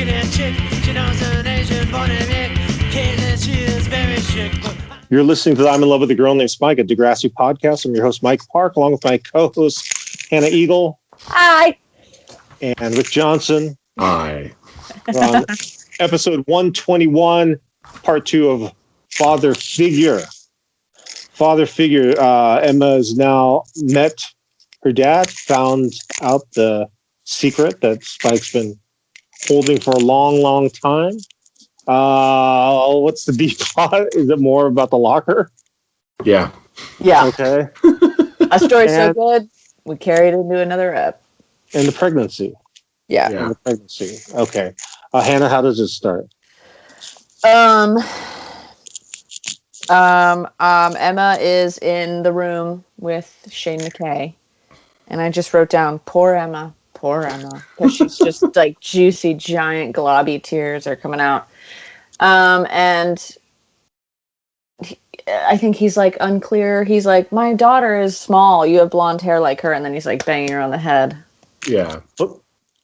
You're listening to the I'm in Love with a Girl Named Spike, a DEGRASSI podcast. I'm your host, Mike Park, along with my co-host, Hannah Eagle. Hi. And Rick Johnson. Hi. We're on episode 121, part 2 of Father Figure. Father Figure. Emma has now met her dad, found out the secret that Spike's been holding for a long, long time. What's the deep plot? Is it more about the locker? Yeah. Yeah. Okay. A story's so good, we carried it into another ep. And the pregnancy. Yeah. And the pregnancy. Okay. Hannah, how does it start? Emma is in the room with Shane McKay, and I just wrote down, poor Emma, because she's just like juicy, giant, globby tears are coming out. And I think he's like unclear. He's like, my daughter is small. You have blonde hair like her. And then he's like banging her on the head. Yeah.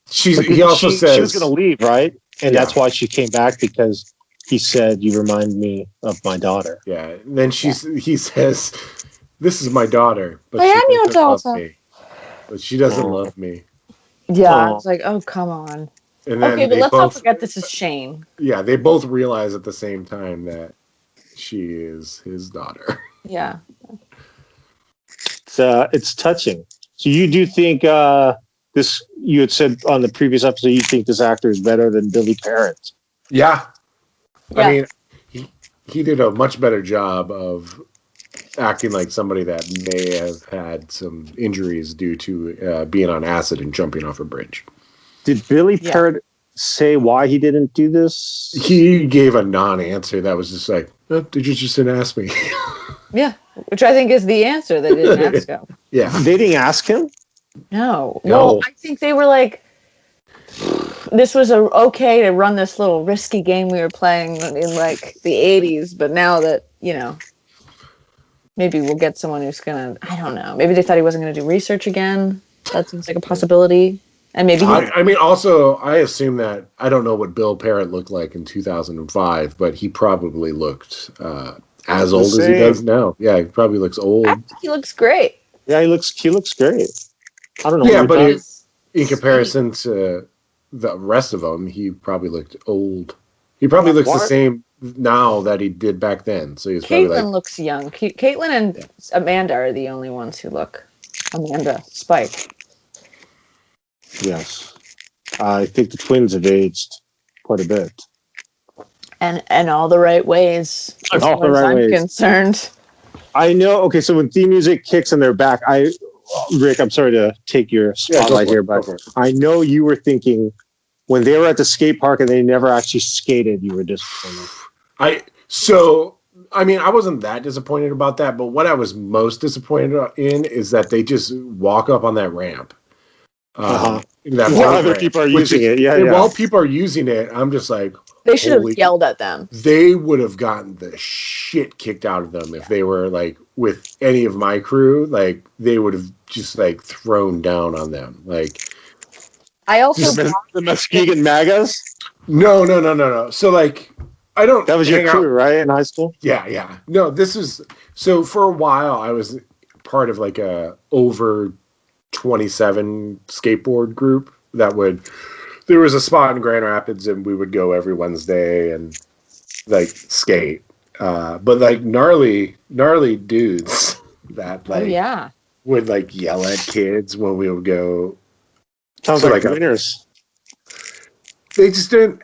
He also said she was going to leave, right? And that's why she came back, because he said, you remind me of my daughter. Yeah. And then he says, this is my daughter. But I am your daughter. But she doesn't love me. Yeah. I was like, oh, come on. And then okay, but let's not forget this is Shane. Yeah, they both realize at the same time that she is his daughter. Yeah. It's touching. So you do think this? You had said on the previous episode you think this actor is better than Billy Parrott. Yeah. I mean, he did a much better job of acting like somebody that may have had some injuries due to being on acid and jumping off a bridge. Did Billy Parrott say why he didn't do this? He gave a non-answer that was just like, oh, did you just didn't ask me? Yeah, which I think is the answer. They didn't ask him. Yeah. They didn't ask him? No. Well, I think they were like, this was okay to run this little risky game we were playing in like the 80s, but now that, maybe we'll get someone who's going to, I don't know. Maybe they thought he wasn't going to do research again. That seems like a possibility. And maybe also, I assume that, I don't know what Bill Parrott looked like in 2005, but he probably looked as old as he does now. Yeah, he probably looks old. I think he looks great. Yeah, he looks great. I don't know. Yeah, but in comparison to the rest of them, he probably looked old. He probably looks the same now that he did back then. So he's probably Caitlin looks young. Caitlin and Amanda are the only ones who look. Amanda, Spike. Yes. I think the twins have aged quite a bit. And all the right ways. As all the right I'm ways. Concerned. I know. Okay, so when theme music kicks and they're back, Rick, I'm sorry to take your spotlight here, but I know you were thinking when they were at the skate park and they never actually skated, you were disappointed. I wasn't that disappointed about that, but what I was most disappointed in is that they just walk up on that ramp. While other people are using it. While people are using it, I'm just like, they should have yelled at them. They would have gotten the shit kicked out of them if they were like with any of my crew. Like they would have just like thrown down on them. Like I also the Muskegon Magas. No. So like I don't. That was your crew, right, in high school? Yeah. No, this is so. For a while, I was part of like a over 27 skateboard group that there was a spot in Grand Rapids and we would go every Wednesday and like skate. But like gnarly dudes that like would like yell at kids when we would go. Sounds like winners. They just didn't.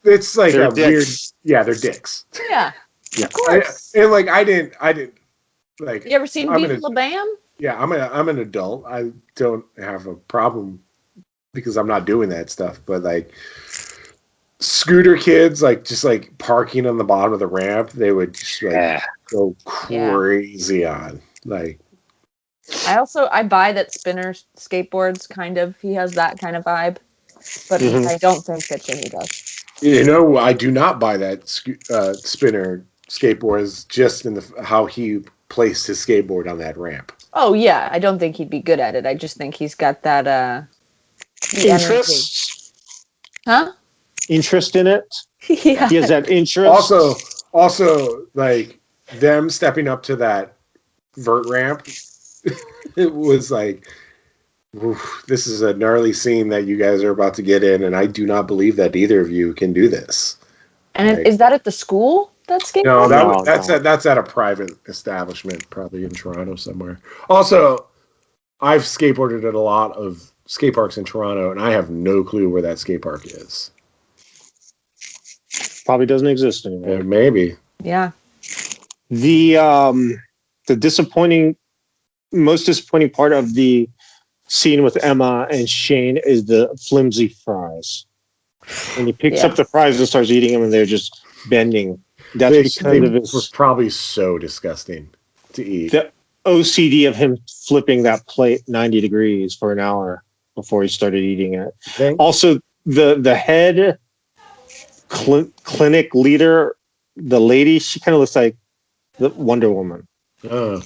It's like they're a dicks. Weird. Yeah, they're dicks. Yeah. Of course. And like I didn't like. You ever seen Viva La Bam? Yeah, I'm an adult. I don't have a problem because I'm not doing that stuff. But like scooter kids, like just like parking on the bottom of the ramp, they would just like go crazy on. Like I buy that Spinner skateboards kind of. He has that kind of vibe, but I don't think that Jimmy does. I do not buy that Spinner skateboards just in how he placed his skateboard on that ramp. Oh yeah, I don't think he'd be good at it. I just think he's got that interest. Huh? interest in it. Yeah. He has that interest. Also, like them stepping up to that vert ramp, it was like, oof, this is a gnarly scene that you guys are about to get in, and I do not believe that either of you can do this. And Like, is that at the school? That's no, skateboarding? that's at a private establishment, probably in Toronto somewhere. Also, I've skateboarded at a lot of skate parks in Toronto, and I have no clue where that skate park is. Probably doesn't exist anymore. Yeah, maybe. Yeah. The most disappointing part of the scene with Emma and Shane is the flimsy fries. When he picks up the fries and starts eating them, and they're just bending. That's because of his. Was probably so disgusting to eat. The OCD of him flipping that plate 90 degrees for an hour before he started eating it. Also, the head clinic leader, the lady, she kind of looks like the Wonder Woman. Gal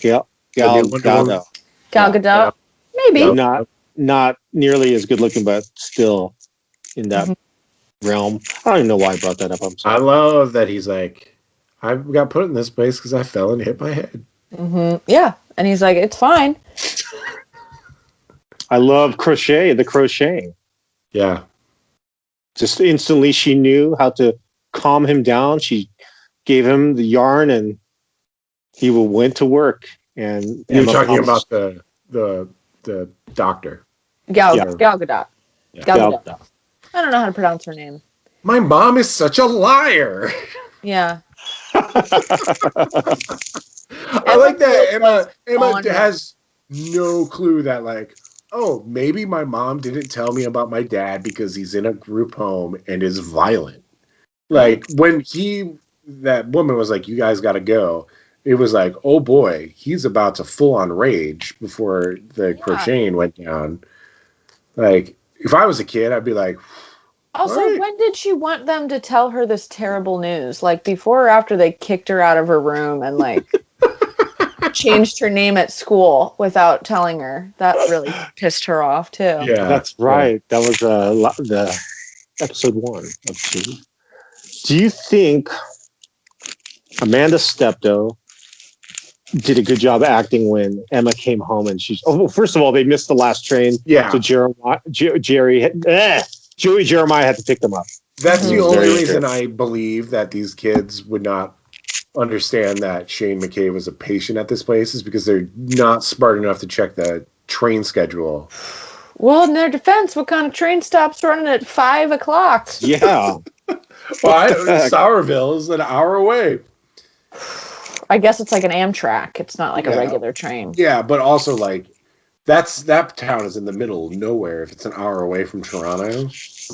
Gadot. Gal Gadot? Maybe. Not nearly as good looking, but still in that realm. I don't even know why I brought that up. I'm sorry. I love that he's like, I got put in this place because I fell and hit my head. Yeah. And he's like, it's fine. I love the crocheting. Yeah. Just instantly she knew how to calm him down. She gave him the yarn and he went to work. And you're talking about the doctor. Gal Gadot. Yeah. Gal Gadot. I don't know how to pronounce her name. My mom is such a liar. Yeah. I like that Emma has no clue that, like, oh, maybe my mom didn't tell me about my dad because he's in a group home and is violent. Like, when that woman was like, you guys got to go, it was like, oh boy, he's about to full on rage before the crocheting went down. Like, if I was a kid, I'd be like, also, right. When did she want them to tell her this terrible news? Like, before or after they kicked her out of her room and, like, changed her name at school without telling her? That really pissed her off, too. Yeah, that's right. That was the episode 1 of 2. Do you think Amanda Steptoe did a good job acting when Emma came home and first of all, they missed the last train. Yeah. So Joey Jeremiah had to pick them up. That's the only reason I believe that these kids would not understand that Shane McKay was a patient at this place is because they're not smart enough to check the train schedule. Well, in their defense, what kind of train stops running at 5 o'clock? Yeah. Sourville is an hour away. I guess it's like an Amtrak. It's not like a regular train. Yeah, but also, like, that town is in the middle of nowhere if it's an hour away from Toronto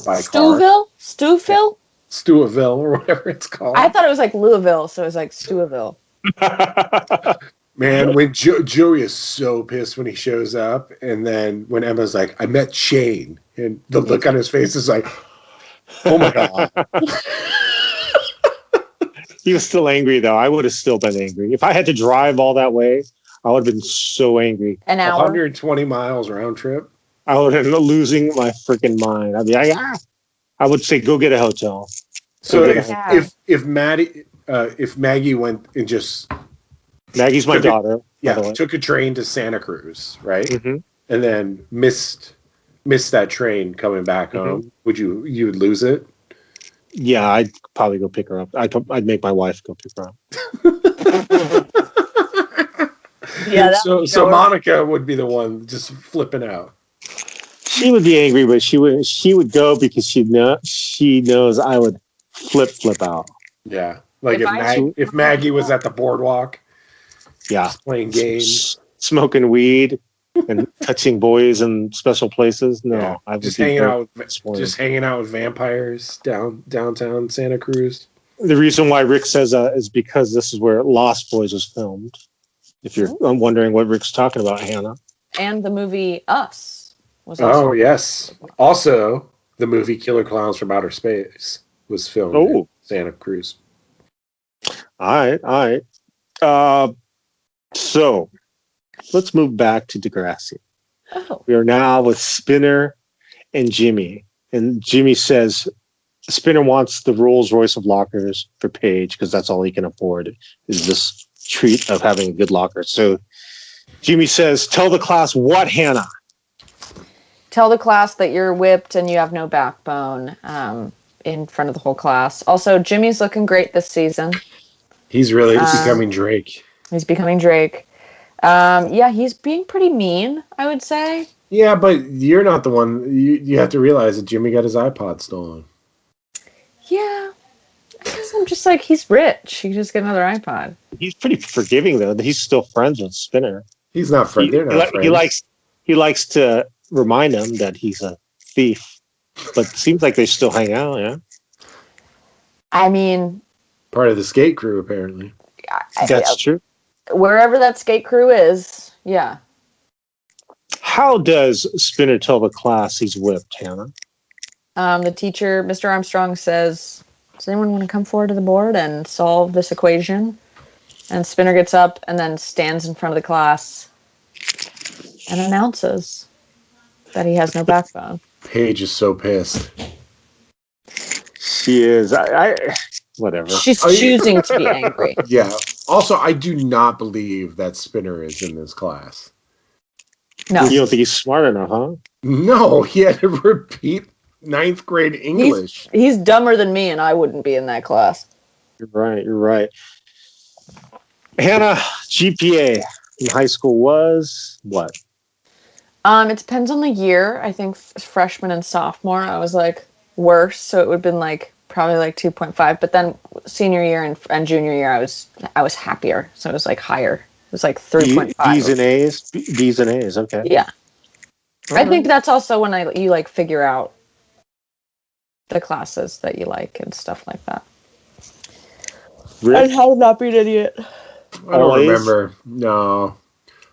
by car. Stouffville? Stouffville or whatever it's called. I thought it was like Louisville, so it was like Stouffville. Man, when Joey is so pissed when he shows up, and then when Emma's like, I met Shane, and the look on his face is like, oh my God. He was still angry, though. I would have still been angry. If I had to drive all that way, I would have been so angry. An hour? 120 miles round trip. I would have been losing my freaking mind. I'd be like, I would say, go get a hotel. So if Maggie went and just... Maggie's my daughter. Took a train to Santa Cruz, right? Mm-hmm. And then missed that train coming back home. You would lose it? Yeah, I'd probably go pick her up. I'd make my wife go pick her up. Yeah. So Monica would be the one just flipping out. She would be angry, but she would go because she knows I would flip out. Yeah, like if Maggie was at the boardwalk. Yeah, playing games, smoking weed, and touching boys in special places. No, I would just hanging out with vampires downtown Santa Cruz. The reason why Rick says is because this is where Lost Boys was filmed. If you're wondering what Rick's talking about, Hannah. And the movie Us was also. Oh yes, also the movie Killer Clowns from Outer Space was filmed in Santa Cruz. All right. So let's move back to DeGrassi. We are now with Spinner and Jimmy. And Jimmy says, Spinner wants the Rolls Royce of lockers for Paige because that's all he can afford is this treat of having a good locker. So Jimmy says, tell the class what, Hannah? Tell the class that you're whipped and you have no backbone in front of the whole class. Also, Jimmy's looking great this season. He's really becoming Drake. He's becoming Drake. Yeah, he's being pretty mean, I would say. Yeah, but you're not the one. You have to realize that Jimmy got his iPod stolen. Yeah. I guess I'm just like, he's rich. He just get another iPod. He's pretty forgiving, though. He's still friends with Spinner. He's not friends. They're not friends. He likes to remind him that he's a thief. But it seems like they still hang out, yeah? I mean... Part of the skate crew, apparently. That's true. Wherever that skate crew is, yeah. How does Spinner tell the class he's whipped, Hannah? The teacher, Mr. Armstrong, says, does anyone want to come forward to the board and solve this equation? And Spinner gets up and then stands in front of the class and announces that he has no backbone. Paige is so pissed. She is. Whatever. She's choosing to be angry. Yeah. Also, I do not believe that Spinner is in this class. No. You don't think he's smart enough, huh? No, he had to repeat 9th grade English. He's dumber than me, and I wouldn't be in that class. You're right. Hannah, GPA in high school was what? It depends on the year. I think freshman and sophomore, I was like worse, so it would have been like probably like 2.5. But then senior year and junior year, I was happier, so it was like higher. It was like 3.5. B's and A's. Okay. Yeah. I think that's also when you like figure out the classes that you like and stuff like that. Really? And how to not be an idiot. I don't remember. No.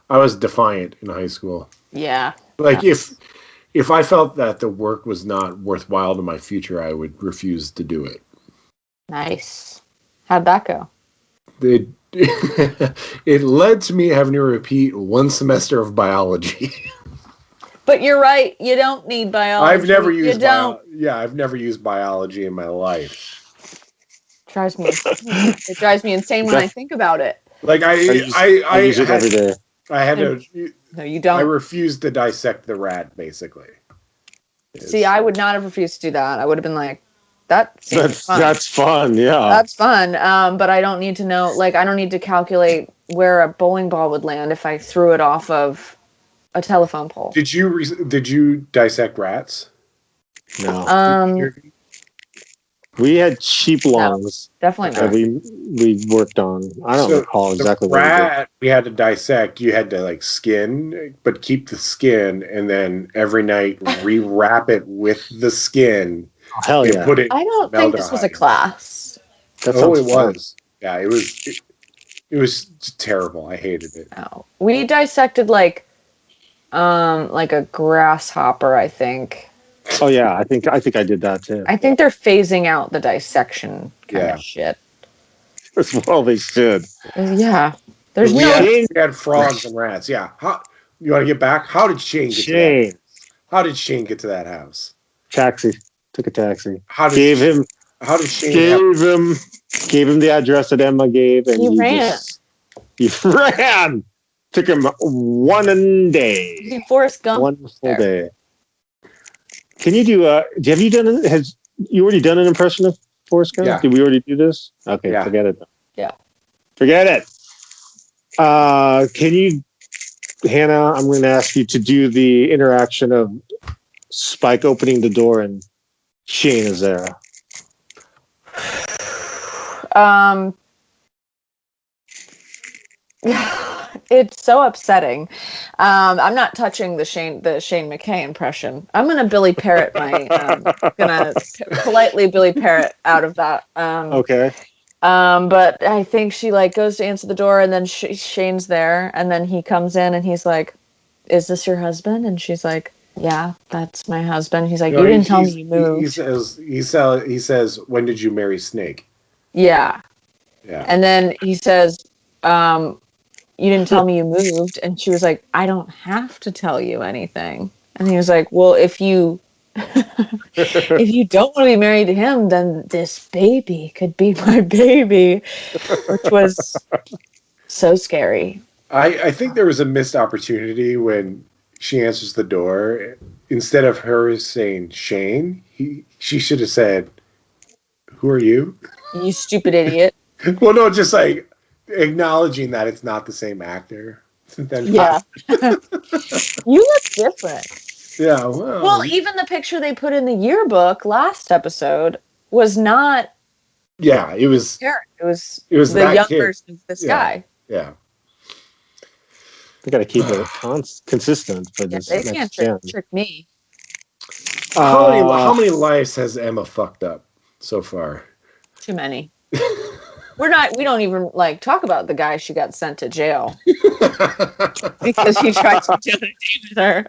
I was defiant in high school. Yeah. Like if I felt that the work was not worthwhile to my future, I would refuse to do it. Nice. How'd that go? It led to me having to repeat one semester of biology. But you're right. You don't need biology. I've never used I've never used biology in my life. It drives me insane when I think about it. Like I use it every day. I had to. No, you don't. I refused to dissect the rat, basically. See, I would not have refused to do that. I would have been like, that's fun. That's fun, yeah. That's fun. But I don't need to know, like, I don't need to calculate where a bowling ball would land if I threw it off of a telephone pole. Did you dissect rats? No. We had sheep lungs. No, definitely not. We worked on. I don't recall exactly the what rat we had to dissect. You had to like skin, but keep the skin, and then every night rewrap it with the skin. Oh, hell yeah! Put it. I don't think this was a class. That it fun. was. Yeah, it was. It was terrible. I hated it. Oh, we dissected like a grasshopper, I think. Oh yeah, I think I did that too. I think they're phasing out the dissection kind of shit. Well, they should. Yeah. We had frogs and rats. Yeah. You want to get back? How did Shane get to that? How did Shane get to that house? Taxi. Took a taxi. How did Shane gave him the address that Emma gave, and he ran. He ran. Took him one day. Forrest Gump. One full day. Can you do? Have you done? Has you already done an impression of Forrest Gump? Yeah. Did we already do this? Okay, yeah. Forget it. Yeah. Forget it. Can you, Hannah? I'm going to ask you to do the interaction of Spike opening the door and Shane is there. It's so upsetting. I'm not touching the Shane McKay impression. I'm gonna Billy Parrot politely Billy Parrot out of that. Okay. But I think she like goes to answer the door, and then Shane's there, and then he comes in, and he's like, "Is this your husband?" And she's like, "Yeah, that's my husband." He's like, "You didn't tell me you moved." He says, "When did you marry Snake?" Yeah. Yeah. And then he says, "You didn't tell me you moved." And she was like, "I don't have to tell you anything." And he was like, "Well, if you If you don't want to be married to him, then this baby could be my baby, which was so scary. I think there was a missed opportunity when she answers the door. Instead of her saying Shane, she should have said, "Who are you?" You stupid idiot. Well, no, just like acknowledging that it's not the same actor. Yeah. You look different. Yeah. Well, even the picture they put in the yearbook last episode was not. Yeah, it was. Karen. It was the young kid. version of this guy. Yeah. They got to keep it consistent for this They next can't gen. trick me. How many lives has Emma fucked up so far? Too many. We don't even like talk about the guy she got sent to jail because he tried to do it with her.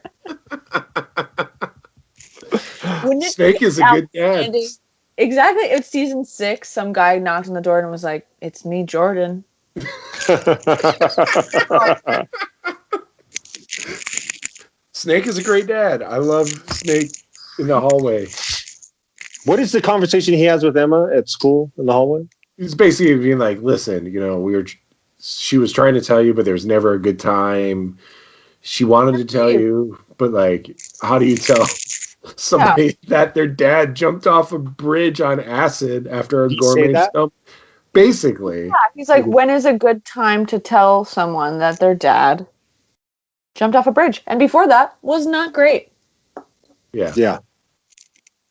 Snake is a good dad. Exactly. It's season 6. Some guy knocked on the door and was like, "It's me, Jordan." Snake is a great dad. I love Snake in the hallway. What is the conversation he has with Emma at school in the hallway? He's basically being like, "Listen, she was trying to tell you, but there was never a good time. She wanted to tell you, but like, how do you tell somebody that their dad jumped off a bridge on acid after a gourmet stump?" Basically. Yeah, he's like, when is a good time to tell someone that their dad jumped off a bridge? And before that was not great. Yeah. Yeah.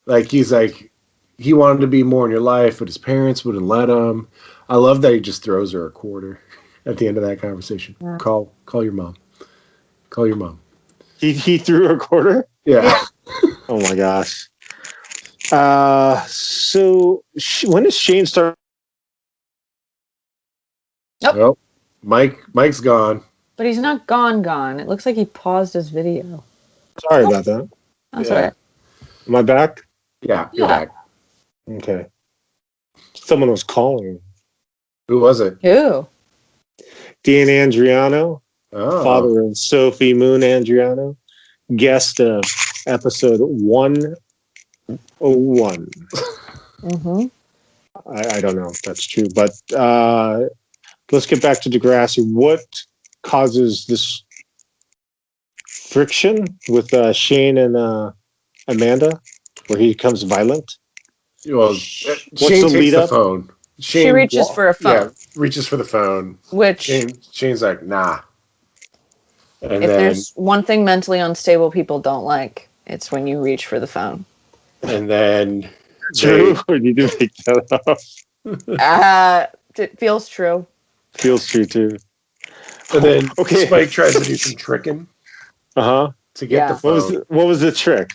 Like, he's like, he wanted to be more in your life, but his parents wouldn't let him. I love that he just throws her a quarter at the end of that conversation. Yeah. Call your mom. Call your mom. He threw her a quarter? Yeah. Oh my gosh. So when does Shane start? Nope. Oh, Mike's gone. But he's not gone. It looks like he paused his video. Sorry about that. That's all right. Am I back? Yeah, you're back. Okay. Someone was calling. Who was it? Who? Dan Andriano, father of Sophie Moon Andriano, guest of episode 101. Mm-hmm. I don't know if that's true, but let's get back to DeGrassi. What causes this friction with Shane and Amanda, where he becomes violent? Well, Shane takes the phone. She reaches for a phone. Yeah, reaches for the phone. Which Shane's like, nah. And if there's one thing mentally unstable people don't like, it's when you reach for the phone. And then true, or you do make that up? It feels true. Feels true too. And then Spike tries to do some tricking. To get the phone. What was the trick?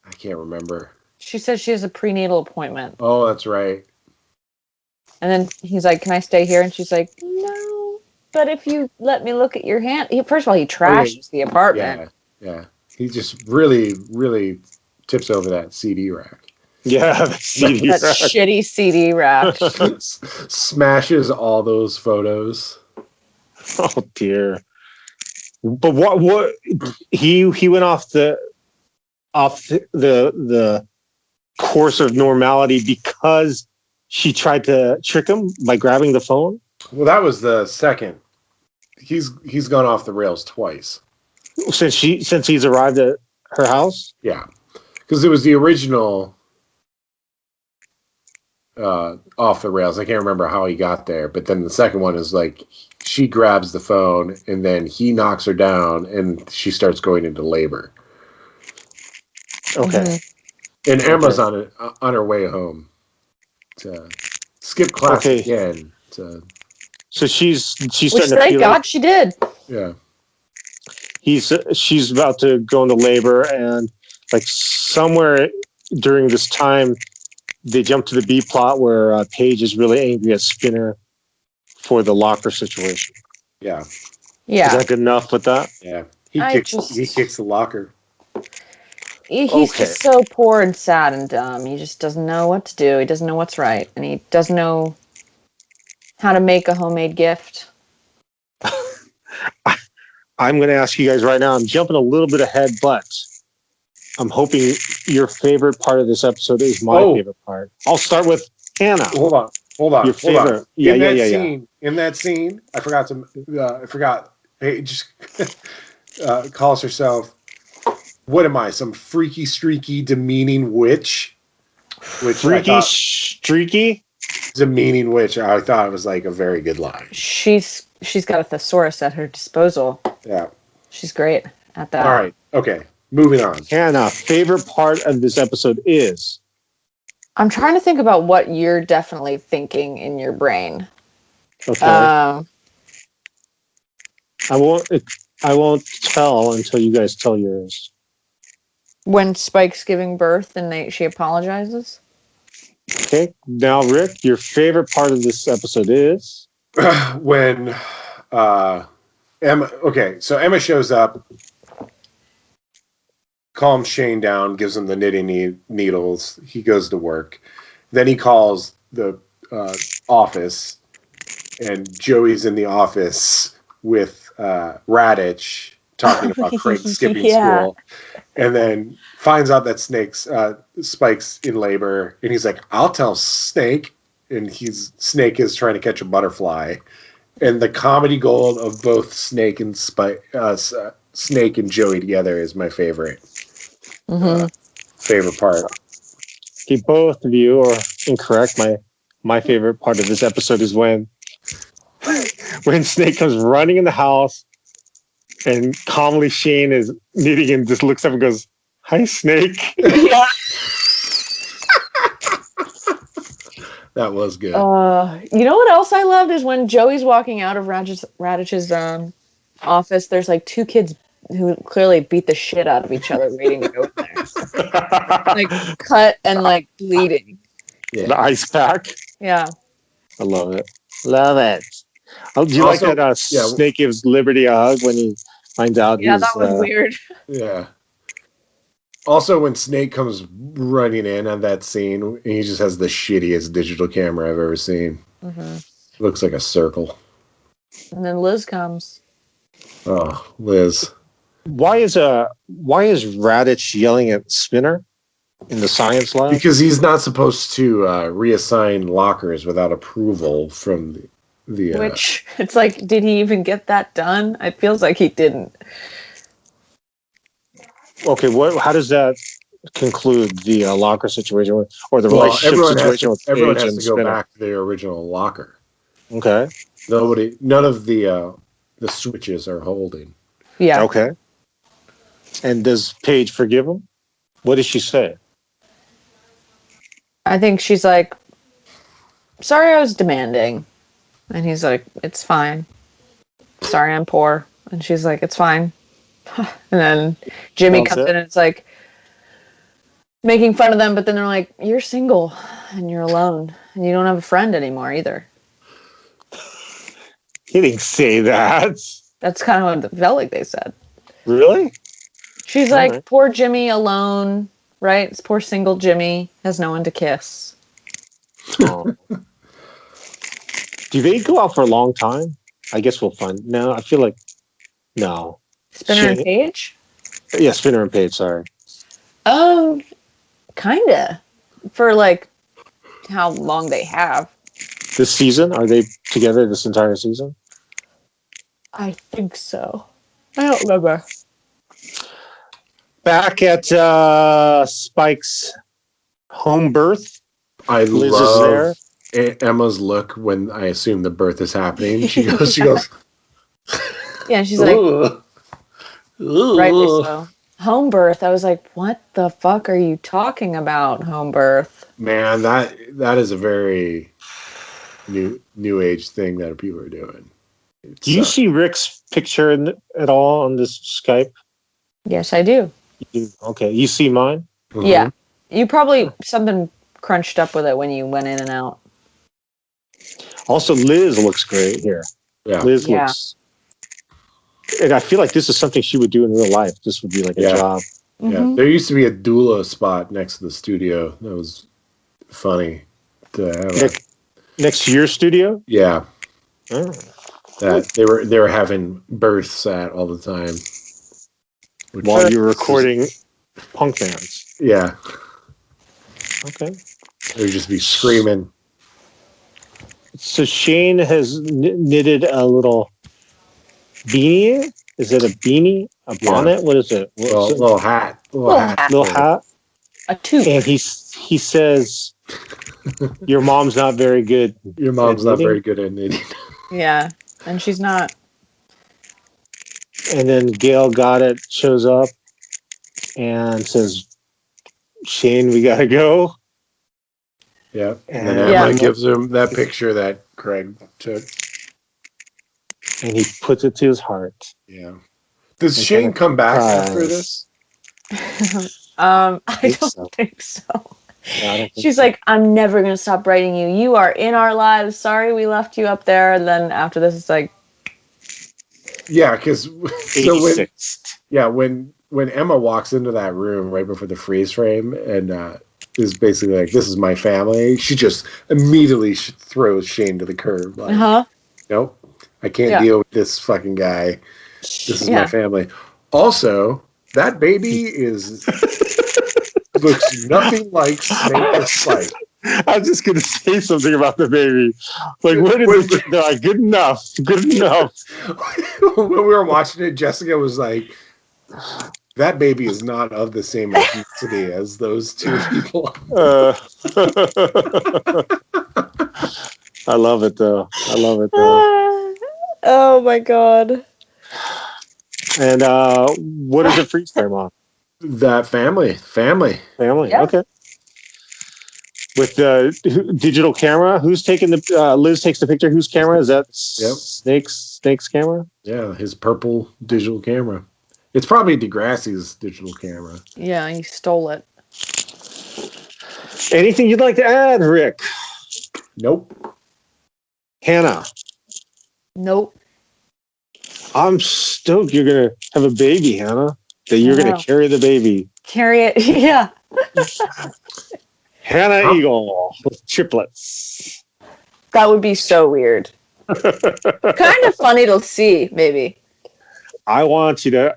I can't remember. She says she has a prenatal appointment. Oh, that's right. And then he's like, "Can I stay here?" And she's like, "No, but if you let me look at your hand." First of all, he trashes the apartment. Yeah. He just really, really tips over that CD rack. Yeah, the CD that rack. Shitty CD rack. Smashes all those photos. Oh dear. But what he went off the course of normality because she tried to trick him by grabbing the phone? Well, that was the second. He's gone off the rails twice. Since he's arrived at her house? Yeah. Because it was the original off the rails. I can't remember how he got there, but then the second one is like she grabs the phone and then he knocks her down and she starts going into labor. Okay. Mm-hmm. And Emma's on her way home to skip class again. So she's starting Which, to thank feel God she did. Yeah. She's about to go into labor, and like somewhere during this time, they jump to the B plot where Paige is really angry at Spinner for the locker situation. Yeah. Yeah. Is that good enough with that? Yeah. He kicks the locker. He's just so poor and sad and dumb. He just doesn't know what to do. He doesn't know what's right. And he doesn't know how to make a homemade gift. I'm going to ask you guys right now. I'm jumping a little bit ahead, but I'm hoping your favorite part of this episode is my favorite part. I'll start with Hannah. Hold on. Your favorite. On. Yeah, In that scene, I forgot. Hey, just calls herself. What am I? Some freaky, streaky, demeaning witch? Streaky? Demeaning witch. I thought it was like a very good line. She's got a thesaurus at her disposal. Yeah. She's great at that. All right. Okay. Moving on. Hannah, favorite part of this episode is? I'm trying to think about what you're definitely thinking in your brain. Okay. I won't tell until you guys tell yours. When Spike's giving birth and she apologizes. Okay. Now, Rick, your favorite part of this episode is? When Emma. Okay, so Emma shows up, calms Shane down, gives him the knitting needles. He goes to work. Then he calls the office, and Joey's in the office with Raditch talking about Craig skipping school, and then finds out that Spike's in labor, and he's like, "I'll tell Snake," and Snake is trying to catch a butterfly, and the comedy gold of both Snake and Snake and Joey together is my favorite. Favorite part. Okay, both of you are incorrect. My favorite part of this episode is when Snake comes running in the house and calmly Shane is knitting and just looks up and goes, "Hi, Snake." Yeah. That was good. You know what else I loved is when Joey's walking out of Raditch's office, there's like two kids who clearly beat the shit out of each other waiting to go in there. Like cut and like bleeding. Yeah. The ice pack. Yeah. I love it. Love it. Oh, do you like that Snake gives Liberty a hug when he finds out? Yeah, that was weird. Yeah. Also, when Snake comes running in on that scene, he just has the shittiest digital camera I've ever seen. Looks like a circle. And then Liz comes. Oh, Liz. Why is Raditch yelling at Spinner in the science lab? Because he's not supposed to reassign lockers without approval from the Which, it's like, did he even get that done? It feels like he didn't. Okay, how does that conclude the locker situation or the relationship situation with Paige everyone has and to go Spinner? back to their original locker. Okay. None of the switches are holding. Yeah. Okay. And does Paige forgive him? What does she say? I think she's like, "Sorry I was demanding." And he's like, "It's fine. Sorry I'm poor." And she's like, "It's fine." And then Jimmy comes in and it's like making fun of them, but then they're like, "You're single and you're alone and you don't have a friend anymore either." He didn't say that. That's kind of what it felt like they said. Really? She's like, "Poor Jimmy alone, right? It's poor single Jimmy has no one to kiss." Oh. Do they go out for a long time? I guess we'll find. No, I feel like no. Spinner and Paige? Yeah, Spinner and Paige. Sorry. Kinda. For like how long they have. This season, are they together this entire season? I think so. I don't remember. Back at Spike's home birth, I Liz love is there. Emma's look when I assume the birth is happening. She goes, Yeah, she's like, rightly so. Home birth. I was like, what the fuck are you talking about, home birth? Man, that is a very new age thing that people are doing. Do you see Rick's picture at all on this Skype? Yes, I do. You do? Okay, you see mine? Mm-hmm. Yeah. You probably something crunched up with it when you went in and out. Also, Liz looks great here. Yeah. Liz looks... And I feel like this is something she would do in real life. This would be like a job. Yeah. There used to be a doula spot next to the studio. That was funny to have. Next to your studio? Yeah. Oh. That they were having births at all the time. While you were recording punk bands. Yeah. Okay. They would just be screaming. So Shane has knitted a little beanie. Is it a beanie? A bonnet? Yeah. What is it? Little hat. Little hat. Little hat. A tube. And he says, "Your mom's not very good. Your mom's not very good at knitting." Yeah, and she's not. And then Gail got it, shows up, and says, "Shane, we gotta go." Yeah. And And then Emma gives him that picture that Craig took. And he puts it to his heart. Yeah. Does And Shane kinda come back cries. after this? I don't so. think so. Yeah, I don't think She's so. like, I'm never gonna stop writing you. You are in our lives. Sorry we left you up there. And then after this, it's like, Yeah, because when when Emma walks into that room right before the freeze frame and is basically like, "This is my family," she just immediately throws Shane to the curb. Like, nope, I can't deal with this fucking guy. This is my family. Also, that baby looks nothing like Snake or Spike. I was just gonna say something about the baby. Like, where did this? They're like, good enough. When we were watching it, Jessica was like, "That baby is not of the same ethnicity as those two people." I love it though. oh my god. And what is the freeze frame on? That family. Yeah. Okay. With the digital camera, who's taking the? Liz takes the picture. Whose camera is that? Yep. Snake's camera. Yeah, his purple digital camera. It's probably DeGrassi's digital camera. Yeah, he stole it. Anything you'd like to add, Rick? Nope. Hannah. Nope. I'm stoked you're gonna have a baby, Hannah. That you're gonna carry the baby. Carry it. Yeah. Hannah Eagle with triplets. That would be so weird. Kind of funny to see, maybe. I want you to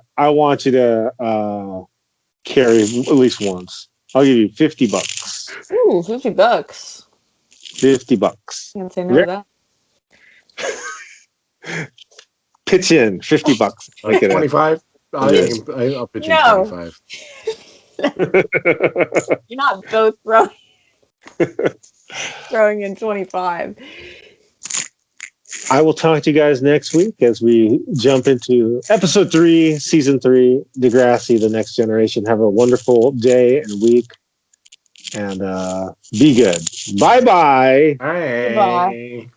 carry at least once. I'll give you $50. Ooh, $50. $50. Can't say no to that. Pitch in $50. Like 25. I'll pitch in 25. You're not both throwing in 25. I will talk to you guys next week as we jump into episode 3, season 3, Degrassi, The Next Generation. Have a wonderful day and week, and be good. Bye-bye. Bye. Bye.